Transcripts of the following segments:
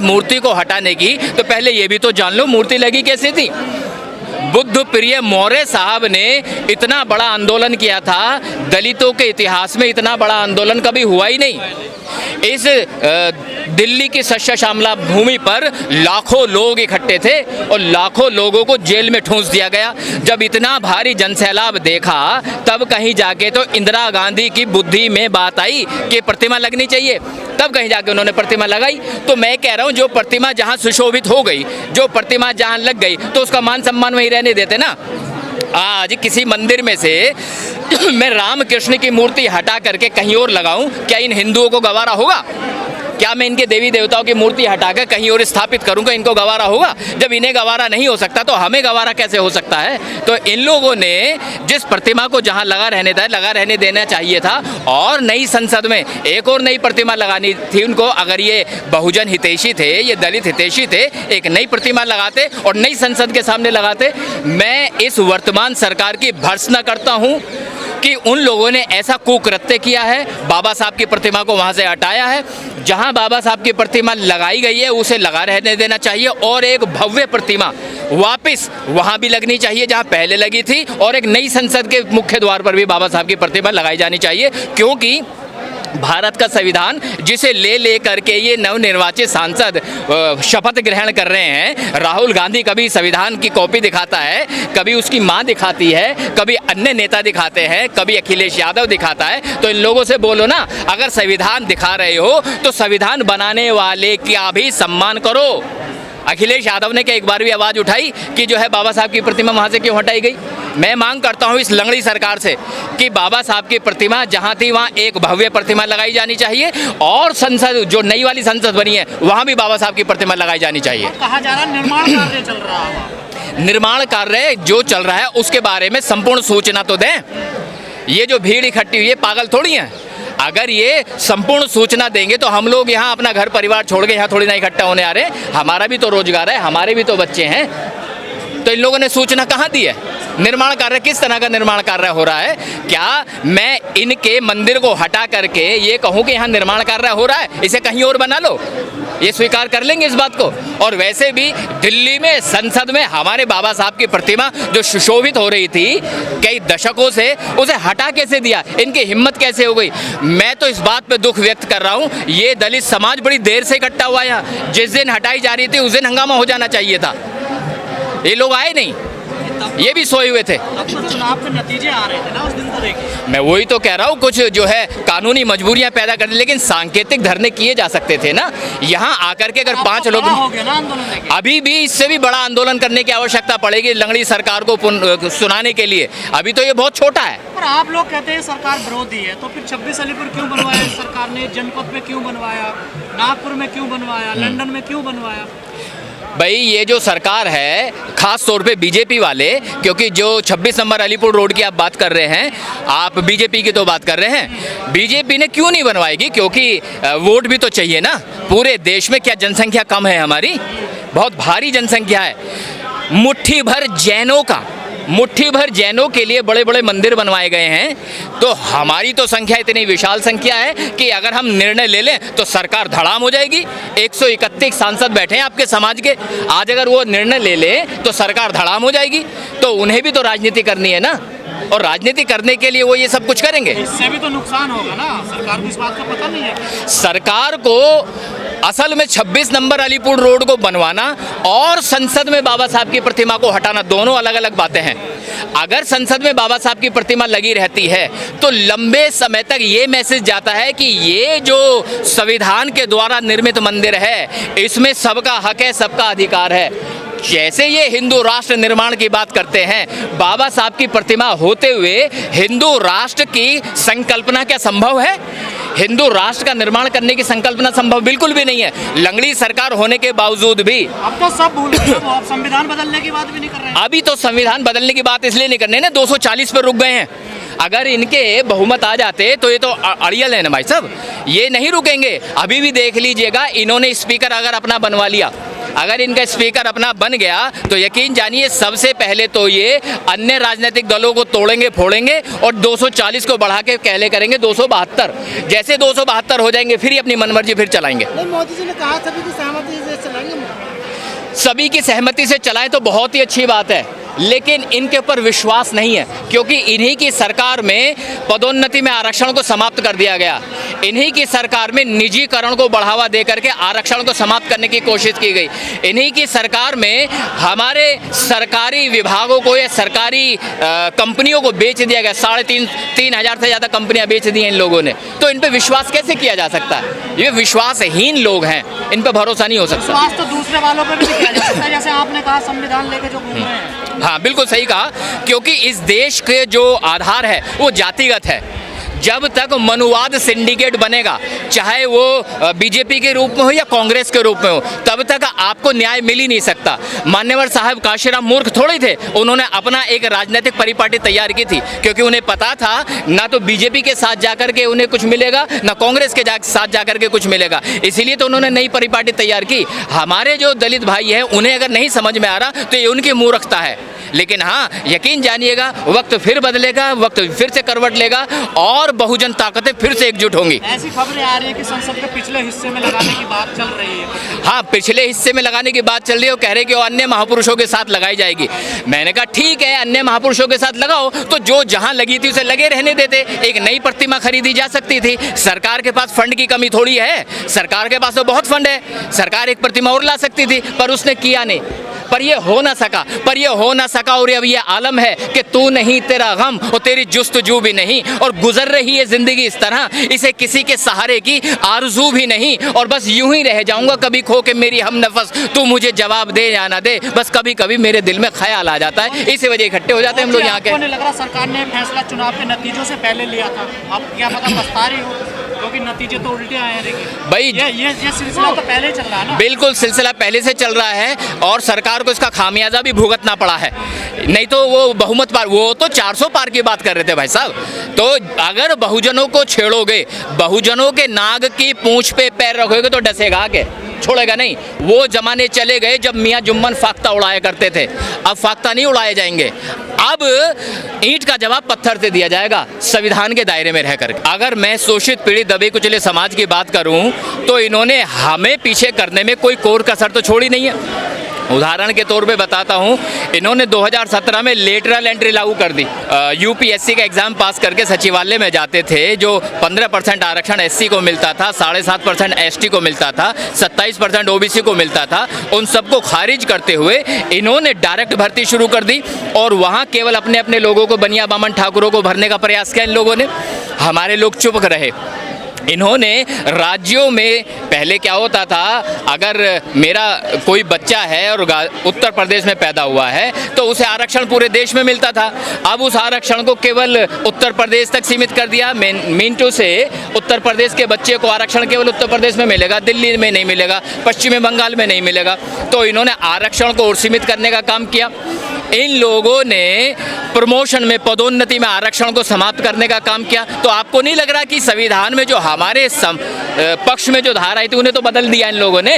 मूर्ति को हटाने की, तो पहले ये भी तो जान लो मूर्ति लगी कैसे थी। बुद्ध प्रिय मौर्य साहब ने इतना बड़ा आंदोलन किया था, दलितों के इतिहास में इतना बड़ा आंदोलन कभी हुआ ही नहीं। इस दिल्ली की सस्या श्यामला भूमि पर लाखों लोग इकट्ठे थे और लाखों लोगों को जेल में ठूंस दिया गया। जब इतना भारी जनसैलाब देखा तब कहीं जाके तो इंदिरा गांधी की बुद्धि में बात आई कि प्रतिमा लगनी चाहिए, तब कहीं जाके उन्होंने प्रतिमा लगाई। तो मैं कह रहा हूँ जो प्रतिमा जहाँ सुशोभित हो गई, जो प्रतिमा जहाँ लग गई, तो उसका मान सम्मान वहीं रहने देते ना। आज किसी मंदिर में से मैं राम कृष्ण की मूर्ति हटा करके कहीं और लगाऊं, क्या इन हिंदुओं को गवारा होगा? क्या मैं इनके देवी देवताओं की मूर्ति हटाकर कहीं और स्थापित करूंगा, इनको गवारा होगा? जब इन्हें गवारा नहीं हो सकता तो हमें गवारा कैसे हो सकता है? तो इन लोगों ने जिस प्रतिमा को जहां लगा रहने देना चाहिए था, और नई संसद में एक और नई प्रतिमा लगानी थी उनको। अगर ये बहुजन हितैषी थे, ये दलित हितैषी थे, एक नई प्रतिमा लगाते और नई संसद के सामने लगाते। मैं इस वर्तमान सरकार की भर्त्सना करता हूँ कि उन लोगों ने ऐसा कुकृत्य किया है, बाबा साहब की प्रतिमा को वहाँ से हटाया है। जहाँ बाबा साहब की प्रतिमा लगाई गई है उसे लगा रहने देना चाहिए, और एक भव्य प्रतिमा वापस वहाँ भी लगनी चाहिए जहाँ पहले लगी थी, और एक नई संसद के मुख्य द्वार पर भी बाबा साहब की प्रतिमा लगाई जानी चाहिए। क्योंकि भारत का संविधान जिसे ले करके ये नवनिर्वाचित सांसद शपथ ग्रहण कर रहे हैं, राहुल गांधी कभी संविधान की कॉपी दिखाता है, कभी उसकी मां दिखाती है, कभी अन्य नेता दिखाते हैं, कभी अखिलेश यादव दिखाता है। तो इन लोगों से बोलो ना, अगर संविधान दिखा रहे हो तो संविधान बनाने वाले का भी सम्मान करो। अखिलेश यादव ने क्या एक बार भी आवाज़ उठाई कि जो है बाबा साहब की प्रतिमा वहाँ से क्यों हटाई गई? मैं मांग करता हूँ इस लंगड़ी सरकार से कि बाबा साहब की प्रतिमा जहाँ थी वहाँ एक भव्य प्रतिमा लगाई जानी चाहिए, और संसद जो नई वाली संसद बनी है वहाँ भी बाबा साहब की प्रतिमा लगाई जानी चाहिए। कहा जा रहा है निर्माण कार्य चल रहा है। निर्माण कार्य जो चल रहा है उसके बारे में संपूर्ण सूचना तो दें। ये जो भीड़ इकट्ठी हुई है पागल थोड़ी है। अगर ये संपूर्ण सूचना देंगे तो हम लोग यहाँ अपना घर परिवार छोड़ के यहाँ थोड़ी ना इकट्ठा होने आ रहे हैं। हमारा भी तो रोजगार है, हमारे भी तो बच्चे हैं। तो इन लोगों ने सूचना कहाँ दी है? निर्माण कार्य किस तरह का निर्माण कार्य हो रहा है? क्या मैं इनके मंदिर को हटा करके ये कहूँ कि यहाँ निर्माण कार्य हो रहा है, इसे कहीं और बना लो? ये स्वीकार कर लेंगे इस बात को? और वैसे भी दिल्ली में संसद में हमारे बाबा साहब की प्रतिमा जो सुशोभित हो रही थी कई दशकों से, उसे हटा कैसे दिया? इनकी हिम्मत कैसे हो गई? मैं तो इस बात पे दुख व्यक्त कर रहा हूँ। ये दलित समाज बड़ी देर से इकट्ठा हुआ है यहाँ। जिस दिन हटाई जा रही थी उस दिन हंगामा हो जाना चाहिए था। ये लोग आए नहीं, ये भी सोए हुए थे। चुनाव के नतीजे आ रहे थे ना उस दिन तो देखिए। मैं वही तो कह रहा हूँ, कुछ जो है कानूनी मजबूरियां पैदा कर दी, लेकिन सांकेतिक धरने किए जा सकते थे ना। यहाँ आकर के अगर 5 लोग हो गया ना आंदोलन, अभी भी इससे भी बड़ा आंदोलन करने की आवश्यकता पड़ेगी लंगड़ी सरकार को सुनाने के लिए। अभी तो ये बहुत छोटा है। पर आप लोग कहते हैं सरकार विरोधी है, तो फिर 26 अलीपुर क्यों बनवाया सरकार ने? जनपद में क्यों बनवाया? नागपुर में क्यों बनवाया? लंदन में क्यों बनवाया? भाई ये जो सरकार है, खास तौर पे बीजेपी वाले, क्योंकि जो 26 नंबर अलीपुर रोड की आप बात कर रहे हैं, आप बीजेपी की तो बात कर रहे हैं। बीजेपी ने क्यों नहीं बनवाएगी? क्योंकि वोट भी तो चाहिए ना। पूरे देश में क्या जनसंख्या कम है? हमारी बहुत भारी जनसंख्या है। मुट्ठी भर जैनों के लिए बड़े बड़े मंदिर बनवाए गए हैं। तो हमारी तो संख्या इतनी विशाल संख्या है कि अगर हम निर्णय ले लें तो सरकार धड़ाम हो जाएगी। 131 सांसद बैठे हैं आपके समाज के, आज अगर वो निर्णय ले ले तो सरकार धड़ाम हो जाएगी। तो उन्हें भी तो राजनीति करनी है ना, और राजनीति करने के लिए वो ये सब कुछ करेंगे। इससे भी तो नुकसान होगा ना, सरकार को इस बात का पता नहीं है। सरकार को असल में 26 नंबर अलीपुर रोड को बनवाना और संसद में बाबा साहब की प्रतिमा को हटाना दोनों अलग अलग बातें हैं। अगर संसद में बाबा साहब की प्रतिमा लगी रहती है तो लंबे समय तक ये मैसेज जाता है कि ये जो संविधान के द्वारा निर्मित मंदिर है इसमें सबका हक है, सबका अधिकार है। जैसे ये हिंदू राष्ट्र निर्माण की बात करते हैं, बाबा साहब की प्रतिमा होते हुए हिंदू राष्ट्र की संकल्पना क्या संभव है? हिंदू राष्ट्र का निर्माण करने की संकल्पना संभव बिल्कुल भी नहीं है। लंगड़ी सरकार होने के बावजूद भी अब तो सब भूल गए, आप संविधान बदलने की बात भी नहीं कर रहे हैं। अभी तो संविधान बदलने की बात इसलिए नहीं करने ना, 240 पर रुक गए हैं। अगर इनके बहुमत आ जाते तो ये तो अड़ियल है ना भाई साहब, ये नहीं रुकेंगे। अभी भी देख लीजिएगा, इन्होंने स्पीकर अगर अपना बनवा लिया, अगर इनका स्पीकर अपना बन गया तो यकीन जानिए सबसे पहले तो ये अन्य राजनीतिक दलों को तोड़ेंगे फोड़ेंगे और 240 को बढ़ा के कहले करेंगे 272। जैसे 272 हो जाएंगे फिर ही अपनी मनमर्जी फिर चलाएंगे। मोदी जी ने कहा सभी की सहमति से चलाएंगे। सभी की सहमति से चलाएं तो बहुत ही अच्छी बात है, लेकिन इनके ऊपर विश्वास नहीं है क्योंकि इन्हीं की सरकार में पदोन्नति में आरक्षण को समाप्त कर दिया गया। इन्हीं की सरकार में निजीकरण को बढ़ावा दे करके आरक्षण को समाप्त करने की कोशिश की गई। इन्हीं की सरकार में हमारे सरकारी विभागों को या सरकारी कंपनियों को बेच दिया गया। 3,500 से ज़्यादा कंपनियां बेच दी हैं इन लोगों ने। तो इन पर विश्वास कैसे किया जा सकता है? ये विश्वासहीन लोग हैं, इन पर भरोसा नहीं हो सकता। विश्वास तो दूसरे वालों पर भी नहीं किया जा सकता, जैसे आपने कहा संविधान लेके जो घूम रहे हैं। हाँ, बिल्कुल सही कहा, क्योंकि इस देश के जो आधार है वो जातिगत है। जब तक मनुवाद सिंडिकेट बनेगा, चाहे वो बीजेपी के रूप में हो या कांग्रेस के रूप में हो, तब तक आपको न्याय मिल ही नहीं सकता। मान्यवर साहब काशीराम मूर्ख थोड़े थे, उन्होंने अपना एक राजनीतिक परिपाटी तैयार की थी क्योंकि उन्हें पता था ना तो बीजेपी के साथ जाकर के उन्हें कुछ मिलेगा ना कांग्रेस के साथ जाकर के कुछ मिलेगा। इसीलिए तो उन्होंने नई परिपाटी तैयार की। हमारे जो दलित भाई हैं उन्हें अगर नहीं समझ में आ रहा तो ये उनकी मूर्खता है। लेकिन हाँ, यकीन जानिएगा वक्त फिर बदलेगा, वक्त फिर से करवट लेगा और बहुजन ताकतें फिर से एकजुट होंगी। ऐसी खबरें आ रही है कि संसद के पिछले हिस्से में लगाने की बात चल रही है। हाँ, पिछले हिस्से में लगाने की बात चल रही है। वो कह रहे कि वो अन्य महापुरुषों के साथ लगाई जाएगी। मैंने कहा ठीक है, अन्य महापुरुषों के साथ लगाओ, तो जो जहां लगी थी उसे लगे रहने देते। एक नई प्रतिमा खरीदी जा सकती थी। सरकार के पास फंड की कमी थोड़ी है, सरकार के पास तो बहुत फंड है। सरकार एक प्रतिमा और ला सकती थी, पर उसने किया नहीं। पर ये हो ना सका और अब ये आलम है कि तू नहीं तेरा गम और तेरी जुस्तजू भी नहीं, और गुजर रही है जिंदगी इस तरह, इसे किसी के सहारे की आरजू भी नहीं, और बस यूं ही रह जाऊंगा कभी खो के मेरी हम नफस, तू मुझे जवाब दे या ना दे, बस कभी कभी मेरे दिल में ख्याल आ जाता है। इसी वजह इकट्ठे हो जाते हैं हम लोग यहाँ के। आपको नहीं लग रहा सरकार ने फैसला चुनाव के नतीजों से पहले लिया था? अब क्या पता पछता रही हो, क्योंकि नतीजे तो उल्टे आए हैं। देखिए भाई, ये सिलसिला तो पहले चल रहा है ना। बिल्कुल, सिलसिला पहले से चल रहा है और सरकार को इसका खामियाजा भी भुगतना पड़ा है। नहीं तो वो बहुमत पार, वो तो 400 पार की बात कर रहे थे भाई साहब। तो अगर बहुजनों को छेड़ोगे, बहुजनों के नाग की पूंछ पे पैर रखोगे तो डसेगा आगे, छोड़ेगा नहीं। वो जमाने चले गए जब मियाँ जुम्मन फाख्ता उड़ाया करते थे, अब फाख्ता नहीं उड़ाए जाएंगे। अब ईंट का जवाब पत्थर से दिया जाएगा, संविधान के दायरे में रहकर। अगर मैं शोषित पीड़ित दबे कुचले समाज की बात करूं तो इन्होंने हमें पीछे करने में कोई कोर कसर तो छोड़ी नहीं है। उदाहरण के तौर पे बताता हूं, इन्होंने 2017 में लेटरल एंट्री लागू कर दी। यूपीएससी का एग्ज़ाम पास करके सचिवालय में जाते थे, जो 15% आरक्षण एससी को मिलता था, 7.5% एसटी को मिलता था, 27% ओबीसी को मिलता था, उन सबको खारिज करते हुए इन्होंने डायरेक्ट भर्ती शुरू कर दी और वहाँ केवल अपने अपने लोगों को, बनिया बामन ठाकुरों को भरने का प्रयास किया इन लोगों ने। हमारे लोग चुप रहे। इन्होंने राज्यों में पहले क्या होता था, अगर मेरा कोई बच्चा है और उत्तर प्रदेश में पैदा हुआ है तो उसे आरक्षण पूरे देश में मिलता था। अब उस आरक्षण को केवल उत्तर प्रदेश तक सीमित कर दिया। मिनटों से उत्तर प्रदेश के बच्चे को आरक्षण केवल उत्तर प्रदेश में मिलेगा, दिल्ली में नहीं मिलेगा, पश्चिमी बंगाल में नहीं मिलेगा। तो इन्होंने आरक्षण को और सीमित करने का काम किया। इन लोगों ने प्रमोशन में, पदोन्नति में आरक्षण को समाप्त करने का काम किया। तो आपको नहीं लग रहा कि संविधान में जो हमारे पक्ष में जो धारा आई थी उन्हें तो बदल दिया इन लोगों ने?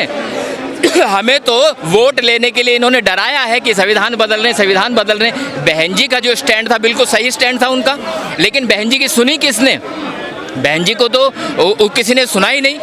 हमें तो वोट लेने के लिए इन्होंने डराया है कि संविधान बदल रहे, संविधान बदल रहे। बहन जी का जो स्टैंड था बिल्कुल सही स्टैंड था उनका, लेकिन बहन जी की सुनी किसने? बहन जी को तो किसी ने सुना ही नहीं।